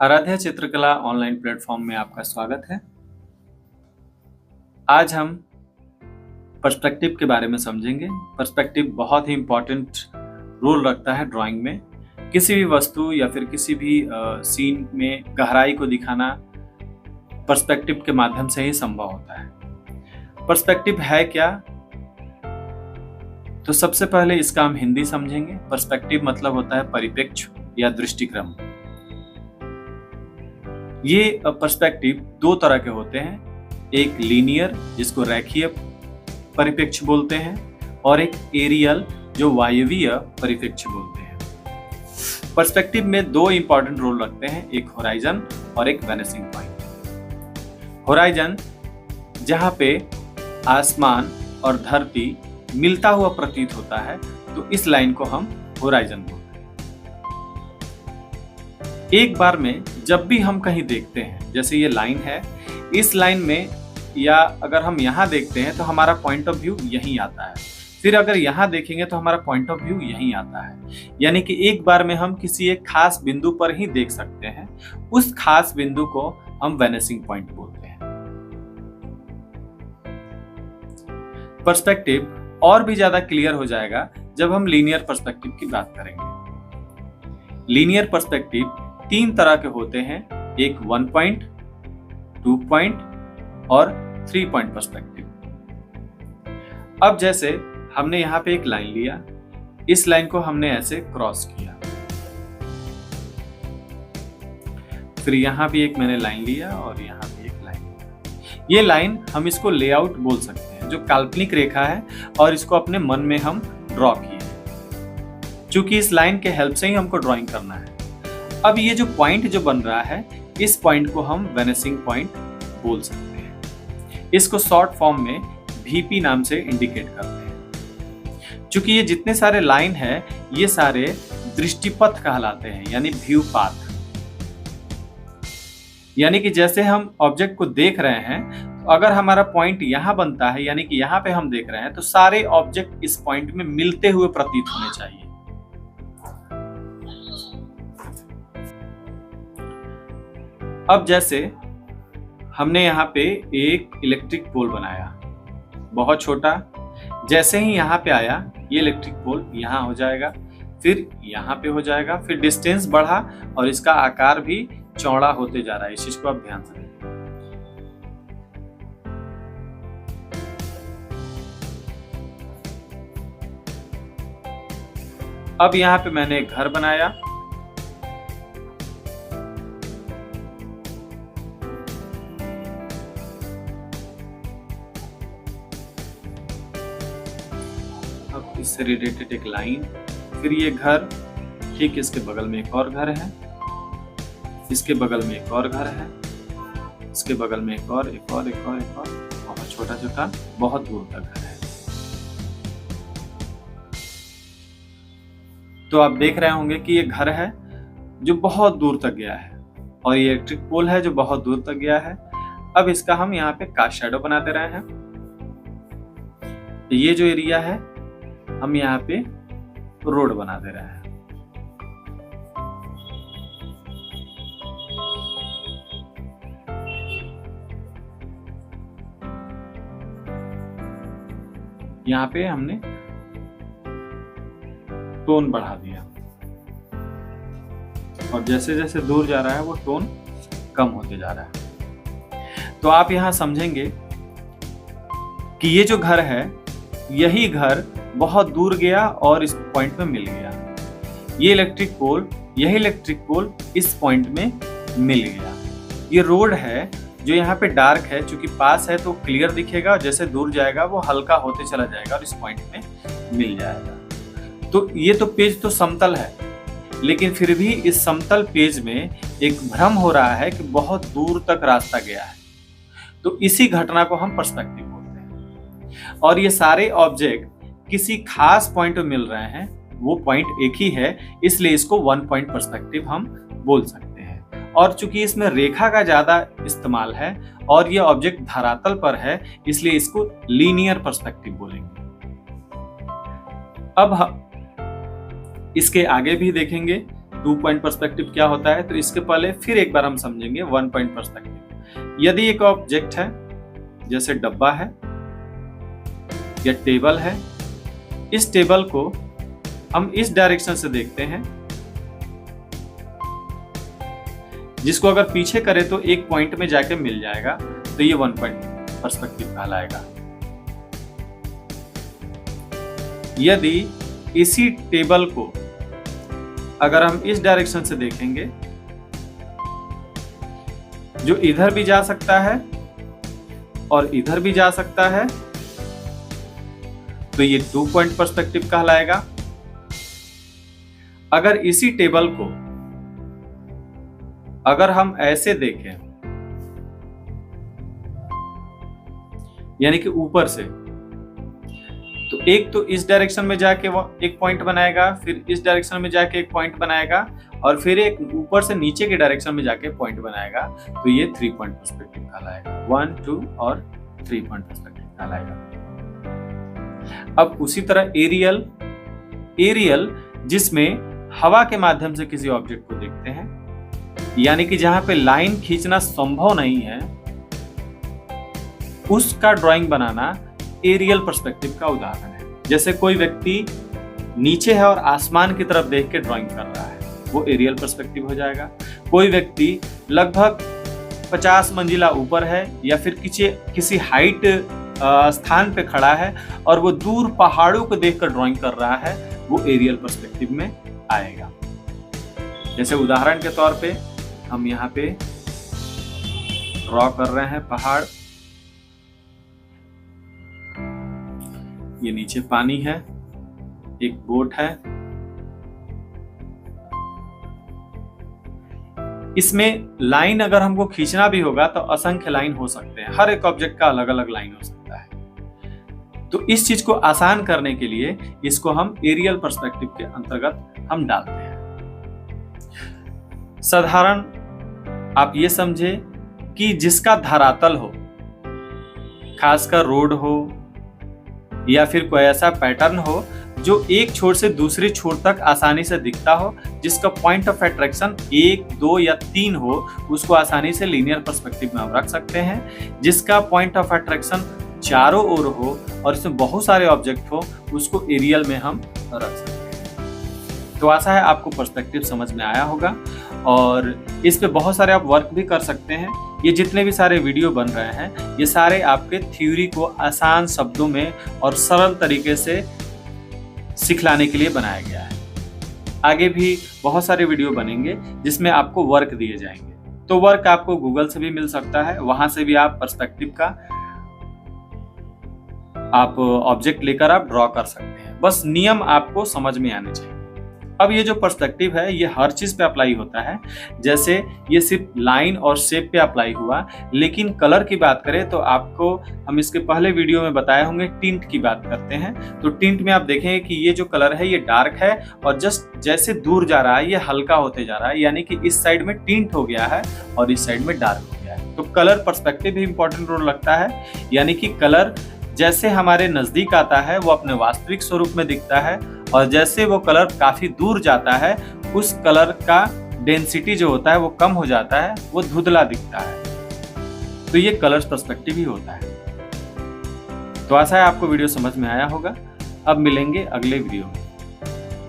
आराध्या चित्रकला online platform में आपका स्वागत है। आज हम पर्सपेक्टिव के बारे में समझेंगे। पर्सपेक्टिव बहुत ही इम्पोर्टेंट रोल रखता है ड्राइंग में। किसी भी वस्तु या फिर किसी भी सीन में गहराई को दिखाना पर्सपेक्टिव के माध्यम से ही संभव होता है। पर्सपेक्टिव है क्या? तो सबसे पहले इसका हम हिंदी समझेंगे। पर्सपेक्टिव मतलब होता है परिप्रेक्ष्य या दृष्टिक्रम। ये पर्सपेक्टिव दो तरह के होते हैं, एक लीनियर जिसको रेखीय परिप्रेक्ष्य बोलते हैं और एक एरियल जो वायवीय परिप्रेक्ष्य बोलते हैं। पर्सपेक्टिव में दो इंपॉर्टेंट रोल रखते हैं, एक होराइजन और एक वेनिसिंग पॉइंट। होराइजन जहां पे आसमान और धरती मिलता हुआ प्रतीत होता है तो इस लाइन को हम होराइजन बोलते हैं। एक बार में जब भी हम कहीं देखते हैं, जैसे ये लाइन है, इस लाइन में या अगर हम यहाँ देखते हैं तो हमारा पॉइंट ऑफ व्यू यहीं आता है, फिर अगर यहाँ देखेंगे तो हमारा पॉइंट ऑफ व्यू यहीं आता है। यानी कि एक बार में हम किसी एक खास बिंदु पर ही देख सकते हैं। उस खास बिंदु को हम वेनिसिंग पॉइंट बोलते हैं। पर्सपेक्टिव और भी ज्यादा क्लियर हो जाएगा जब हम लीनियर पर्सपेक्टिव की बात करेंगे। लीनियर पर्सपेक्टिव तीन तरह के होते हैं, एक 1 पॉइंट, 2 पॉइंट और 3 पॉइंट पर्सपेक्टिव। अब जैसे हमने यहाँ पे एक लाइन लिया, इस लाइन को हमने ऐसे क्रॉस किया, फिर यहाँ भी एक मैंने लाइन लिया और यहाँ भी एक लाइन लिया। ये लाइन हम इसको लेआउट बोल सकते हैं, जो काल्पनिक रेखा है और इसको अपने मन में हम ड्रॉ किए, क्योंकि इस लाइन के हेल्प से ही हमको ड्राइंग करना है। अब ये जो पॉइंट जो बन रहा है, इस पॉइंट को हम वेनिसिंग पॉइंट बोल सकते हैं। इसको शॉर्ट फॉर्म में VP नाम से इंडिकेट करते हैं। क्योंकि ये जितने सारे लाइन है ये सारे दृष्टिपथ कहलाते हैं, यानी व्यू पाथ। यानी कि जैसे हम ऑब्जेक्ट को देख रहे हैं, तो अगर हमारा पॉइंट यहाँ बनता है, यानी कि यहाँ पे हम देख रहे हैं, तो सारे ऑब्जेक्ट इस पॉइंट में मिलते हुए प्रतीत होने चाहिए। अब जैसे हमने यहाँ पे एक इलेक्ट्रिक पोल बनाया, बहुत छोटा। जैसे ही यहाँ पे आया, ये इलेक्ट्रिक पोल यहाँ हो जाएगा, फिर यहाँ पे हो जाएगा, फिर डिस्टेंस बढ़ा और इसका आकार भी चौड़ा होते जा रहा है। इस चीज को आप ध्यान से देखिए। अब यहाँ पे मैंने एक घर बनाया, अब इससे रिलेटेड एक लाइन, फिर ये घर, ठीक इसके बगल में एक और घर है, इसके बगल में एक और घर है, इसके बगल में एक और, बहुत छोटा छोटा, बहुत दूर तक घर है। तो आप देख रहे होंगे कि ये घर है जो बहुत दूर तक गया है और ये इलेक्ट्रिक पोल है जो बहुत दूर तक गया है। अब इसका हम यहाँ पे कास्ट शैडो बना दे रहे हैं। ये जो एरिया है हम यहाँ पे रोड बना दे रहे हैं। यहाँ पे हमने टोन बढ़ा दिया और जैसे जैसे दूर जा रहा है वो टोन कम होते जा रहा है। तो आप यहाँ समझेंगे कि ये जो घर है, यही घर बहुत दूर गया और इस पॉइंट में मिल गया। ये इलेक्ट्रिक पोल, यही इलेक्ट्रिक पोल इस पॉइंट में मिल गया। ये रोड है जो यहाँ पे डार्क है, चूंकि पास है तो क्लियर दिखेगा, जैसे दूर जाएगा वो हल्का होते चला जाएगा और इस पॉइंट में मिल जाएगा। तो ये तो पेज तो समतल है, लेकिन फिर भी इस समतल पेज में एक भ्रम हो रहा है कि बहुत दूर तक रास्ता गया है। तो इसी घटना को हम पर्सपेक्टिव बोलते हैं। और ये सारे ऑब्जेक्ट किसी खास पॉइंट में मिल रहे हैं, वो पॉइंट एक ही है, इसलिए इसको 1 पॉइंट पर्सपेक्टिव हम बोल सकते हैं। और चूंकि इसमें रेखा का ज्यादा इस्तेमाल है और ये ऑब्जेक्ट धरातल पर है, इसलिए इसको लीनियर पर्सपेक्टिव बोलेंगे। अब इसके आगे भी देखेंगे 2 पॉइंट पर्सपेक्टिव क्या होता है, तो इसके पहले फिर एक बार हम समझेंगे 1 पॉइंट पर्सपेक्टिव। यदि एक ऑब्जेक्ट है, जैसे डब्बा है या टेबल है, इस टेबल को हम इस डायरेक्शन से देखते हैं, जिसको अगर पीछे करें तो एक पॉइंट में जाके मिल जाएगा, तो ये 1 पॉइंट पर्सपेक्टिव कहलाएगा। यदि इसी टेबल को अगर हम इस डायरेक्शन से देखेंगे, जो इधर भी जा सकता है और इधर भी जा सकता है, तो ये 2 पॉइंट पर्सपेक्टिव कहलाएगा। अगर इसी टेबल को अगर हम ऐसे देखें, यानी कि ऊपर से, तो एक तो इस डायरेक्शन में जाके वो एक पॉइंट बनाएगा, फिर इस डायरेक्शन में जाके एक पॉइंट बनाएगा, और फिर एक ऊपर से नीचे के डायरेक्शन में जाके पॉइंट बनाएगा, तो ये 3 पॉइंट पर्सपेक्टिव कहलाएगा। 1, 2 और 3 पॉइंट पर्सपेक्टिव कहलाएगा। अब उसी तरह एरियल जिसमें हवा के माध्यम से किसी ऑब्जेक्ट को देखते हैं, यानी कि जहां पे लाइन खींचना संभव नहीं है, उसका ड्राइंग बनाना एरियल पर्सपेक्टिव का उदाहरण है। जैसे कोई व्यक्ति नीचे है और आसमान की तरफ देख के ड्राइंग कर रहा है, वो एरियल पर्सपेक्टिव हो जाएगा। कोई व्यक्ति लगभग 50 मंजिला ऊपर है या फिर किसी हाइट स्थान पे खड़ा है और वो दूर पहाड़ों को देखकर ड्राइंग कर रहा है, वो एरियल पर्सपेक्टिव में आएगा। जैसे उदाहरण के तौर पे हम यहाँ पे ड्रॉ कर रहे हैं पहाड़, ये नीचे पानी है, एक बोट है, इसमें लाइन अगर हमको खींचना भी होगा तो असंख्य लाइन हो सकते हैं, हर एक ऑब्जेक्ट का अलग अलग लाइन हो सकता है। तो इस चीज को आसान करने के लिए इसको हम एरियल पर्सपेक्टिव के अंतर्गत हम डालते हैं। साधारण आप ये समझे कि जिसका धरातल हो, खासकर रोड हो या फिर कोई ऐसा पैटर्न हो जो एक छोर से दूसरे छोर तक आसानी से दिखता हो, जिसका पॉइंट ऑफ अट्रैक्शन 1, 2 या 3 हो, उसको आसानी से लीनियर पर्सपेक्टिव में हम रख सकते हैं। जिसका पॉइंट ऑफ अट्रैक्शन चारों ओर हो और इसमें बहुत सारे ऑब्जेक्ट हो, उसको एरियल में हम रख सकते हैं। तो आशा है आपको पर्सपेक्टिव समझ में आया होगा और इस पे बहुत सारे आप वर्क भी कर सकते हैं। ये जितने भी सारे वीडियो बन रहे हैं, ये सारे आपके थ्योरी को आसान शब्दों में और सरल तरीके से सिखलाने के लिए बनाया गया है। आगे भी बहुत सारे वीडियो बनेंगे जिसमें आपको वर्क दिए जाएंगे। तो वर्क आपको गूगल से भी मिल सकता है, वहां से भी आप पर्सपेक्टिव का आप ऑब्जेक्ट लेकर आप ड्रॉ कर सकते हैं। बस नियम आपको समझ में आने चाहिए। अब ये जो पर्सपेक्टिव है ये हर चीज पे अप्लाई होता है, जैसे ये सिर्फ लाइन और शेप पे अप्लाई हुआ, लेकिन कलर की बात करें तो आपको हम इसके पहले वीडियो में बताए होंगे, टिंट की बात करते हैं। तो टिंट में आप देखेंगे कि ये जो कलर है ये डार्क है और जस्ट जैसे दूर जा रहा है ये हल्का होते जा रहा है, यानी कि इस साइड में टिंट हो गया है और इस साइड में डार्क हो गया है। तो कलर पर्सपेक्टिव भी इंपॉर्टेंट रोल लगता है, यानी कि कलर जैसे हमारे नजदीक आता है वो अपने वास्तविक स्वरूप में दिखता है, और जैसे वो कलर काफी दूर जाता है उस कलर का डेंसिटी जो होता है वो कम हो जाता है, वो धुंधला दिखता है। तो ये कलर्स पर्सपेक्टिव ही होता है। तो आशा है आपको वीडियो समझ में आया होगा। अब मिलेंगे अगले वीडियो में।